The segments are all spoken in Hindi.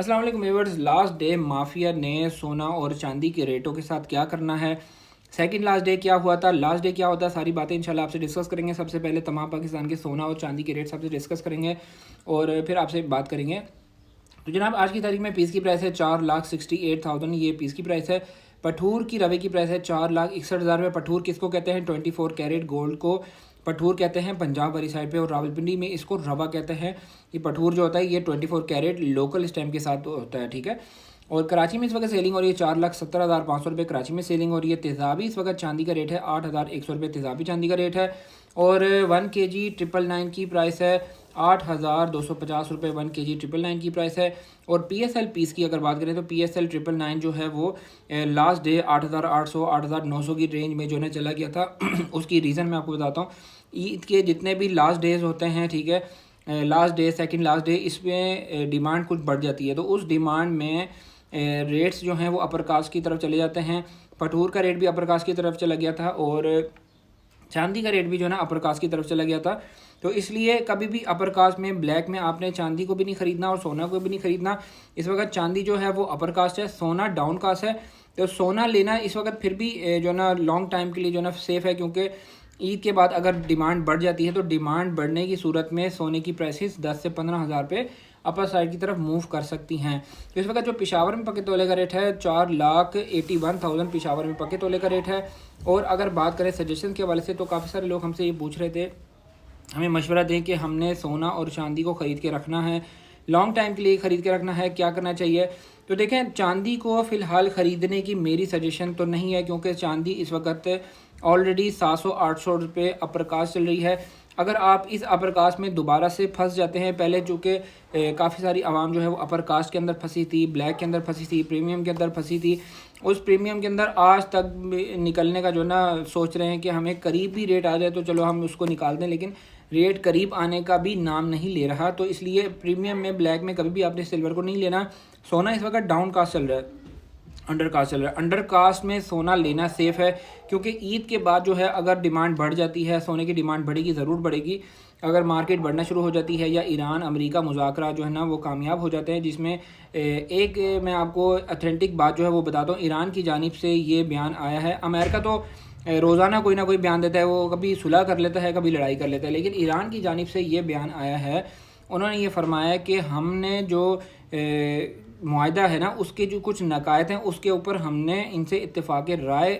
अस्सलाम वालेकुम व्यूअर्स। लास्ट डे माफिया ने सोना और चांदी के रेटों के साथ क्या करना है, सेकंड लास्ट डे क्या हुआ था, लास्ट डे क्या होता है, सारी बातें इंशाल्लाह आपसे डिस्कस करेंगे। सबसे पहले तमाम पाकिस्तान के सोना और चांदी के रेट सबसे डिस्कस करेंगे और फिर आपसे बात करेंगे। तो जनाब आज की तारीख में पीस की प्राइस है 4,68,000, ये पीस की प्राइस है। पठूर की रवे की प्राइस है 4,61,000 रुपये। पठूर किसको कहते हैं? 24 कैरेट गोल्ड को पठूर कहते हैं पंजाब वाली साइड पे, और रावलपिंडी में इसको रवा कहते हैं। ये पठूर जो होता है ये 24 कैरेट लोकल स्टैम्प के साथ होता है, ठीक है। और कराची में इस वक्त सेलिंग हो रही है 4,70,500 रुपये कराची में सेलिंग हो रही है। तेज़ाबी इस वक्त चांदी का रेट है 8,100 रुपये तेज़ाबी चांदी का रेट है। और 1 kg 999 की प्राइस है 8,250 रुपये। 1 kg 999 की प्राइस है। और PSL पीस की अगर बात करें तो PSL 999 जो है वो लास्ट डे 8,800 8,900 की रेंज में जो है चला गया था। उसकी रीज़न मैं आपको बताता हूँ। ईद के जितने भी लास्ट डेज होते हैं, ठीक है, last day second last day, इसमें डिमांड कुछ बढ़ जाती है, तो उस डिमांड में रेट्स जो हैं वो अपर कास्ट की तरफ चले जाते हैं। पठूर का रेट भी अपर कास्ट की तरफ चला गया था और चांदी का रेट भी जो है ना अपर कास्ट की तरफ चला गया था। तो इसलिए कभी भी अपर कास्ट में ब्लैक में आपने चांदी को भी नहीं ख़रीदना और सोना को भी नहीं ख़रीदना। इस वक्त चांदी जो है वो अपर कास्ट है, सोना डाउन कास्ट है। तो सोना लेना इस वक्त फिर भी जो ना लॉन्ग टाइम के लिए जो ना सेफ़ है, क्योंकि ईद के बाद अगर डिमांड बढ़ जाती है तो डिमांड बढ़ने की सूरत में सोने की प्राइसेस 10 से 15 हज़ार पे अपर साइड की तरफ मूव कर सकती हैं। तो इस वक्त जो पेशावर में पके तोले का रेट है 4,81,000 पेशावर में पके तोले का रेट है। और अगर बात करें सजेशन के हवाले से तो काफ़ी सारे लोग हमसे ये पूछ रहे थे, हमें मशवरा दें कि हमने सोना और चांदी को ख़रीद के रखना है, लॉन्ग टाइम के लिए ख़रीद के रखना है, क्या करना चाहिए। तो देखें, चांदी को फ़िलहाल ख़रीदने की मेरी सजेशन तो नहीं है, क्योंकि चांदी इस वक्त ऑलरेडी 700-800 रुपये अपर कास्ट चल रही है। अगर आप इस अपर कास्ट में दोबारा से फंस जाते हैं, पहले चूँकि काफ़ी सारी आवाम जो है वो अपर कास्ट के अंदर फंसी थी, ब्लैक के अंदर फंसी थी, प्रीमियम के अंदर फंसी थी, उस प्रीमियम के अंदर आज तक निकलने का जो ना सोच रहे हैं कि हमें करीब भी रेट आ जाए तो चलो हम उसको निकाल दें, लेकिन रेट करीब आने का भी नाम नहीं ले रहा। तो इसलिए प्रीमियम में ब्लैक में कभी भी आपने सिल्वर को नहीं लेना। सोना इस वक्त डाउन कास्ट चल रहा है, अंडर कास्ट चल रहा है। अंडर कास्ट में सोना लेना सेफ़ है, क्योंकि ईद के बाद जो है अगर डिमांड बढ़ जाती है, सोने की डिमांड बढ़ेगी, ज़रूर बढ़ेगी। अगर मार्केट बढ़ना शुरू हो जाती है या ईरान अमेरिका मुज़ाकरा जो है ना वो कामयाब हो जाते हैं, जिसमें एक मैं आपको अथेंटिक बात जो है वो बताता हूँ। ईरान की जानिब से ये बयान आया है। अमेरिका तो रोज़ाना कोई ना कोई बयान देता है, वो कभी सुलह कर लेता है, कभी लड़ाई कर लेता है, लेकिन ईरान की जानिब से ये बयान आया है। उन्होंने ये फरमाया कि हमने जो मुआहदा है ना उसके जो कुछ नकायत हैं उसके ऊपर हमने इनसे इत्तेफाक राय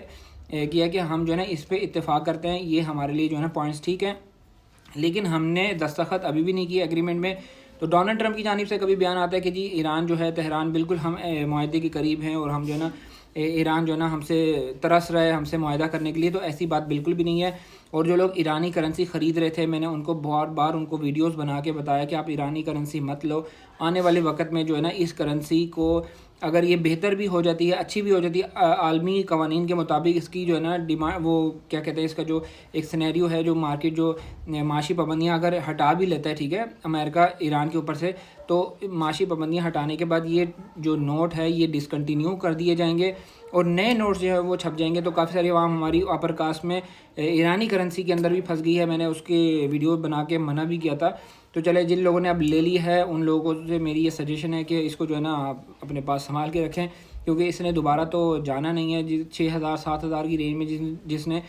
किया कि हम जो है ना इस पे इत्तेफाक करते हैं, ये हमारे लिए जो है ना पॉइंट्स ठीक हैं, लेकिन हमने दस्तखत अभी भी नहीं किए एग्रीमेंट में। तो डोनाल्ड ट्रंप की जानिब से कभी बयान आता है कि जी ईरान जो है, तेहरान बिल्कुल हम मुआहदे के करीब हैं और हम जो है ना ईरान जो है ना हमसे तरस रहा है हमसे मुआहदा करने के लिए, तो ऐसी बात बिल्कुल भी नहीं है। और जो लोग ईरानी करेंसी ख़रीद रहे थे, मैंने उनको बहुत बार उनको वीडियोस बना के बताया कि आप ईरानी करेंसी मत लो। आने वाले वक्त में जो है ना इस करेंसी को अगर ये बेहतर भी हो जाती है, अच्छी भी हो जाती है, आलमी कवानीन के मुताबिक इसकी जो है ना डिमांड, वो क्या कहते हैं, इसका जो एक सिनेरियो है, जो मार्केट जो माशी पाबंदियाँ अगर हटा भी लेता है, ठीक है, अमेरिका ईरान के ऊपर से, तो माशी पाबंदियाँ हटाने के बाद ये जो नोट है ये डिसकंटिन्यू कर दिए जाएंगे और नए नोट्स जो है वो छप जाएंगे। तो काफ़ी सारी आवाम हमारी अपर कास्ट में ईरानी करेंसी के अंदर भी फंस गई है। मैंने उसके वीडियो बना के मना भी किया था। तो चले, जिन लोगों ने अब ले ली है उन लोगों से मेरी ये सजेशन है कि इसको जो है ना आप अपने पास संभाल के रखें, क्योंकि इसने दोबारा तो जाना नहीं है। 6,000-7,000 की रेंज में जिसने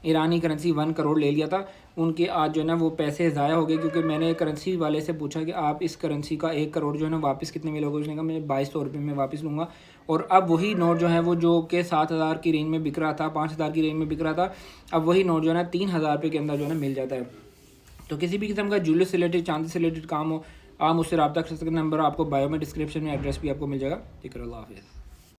ईरानी करेंसी 1 करोड़ ले लिया था, उनके आज जो है ना वो पैसे ज़ाया हो गए। क्योंकि मैंने करेंसी वाले से पूछा कि आप इस करेंसी का 1 करोड़ जो है ना वापस कितने में लोगे, उसने कहा मैं 2,200 रुपये में वापस लूँगा। और अब वही नोट जो है वो जो कि 7,000 की रेंज में बिक रहा था, 5,000 की रेंज में बिक रहा था, अब वही नोट जो है ना 3,000 रुपये के अंदर जो है ना मिल जाता है। तो किसी भी किस्म का ज्वेलरी से रिलेटेड, चांदी से रिलेटेड काम हो, आप मुझसे रब्ता कर सकते हैं। नंबर आपको बायो में, डिस्क्रिप्शन में एड्रेस भी आपको मिल जाएगा। ठीक है, अल्लाह हाफ़िज़।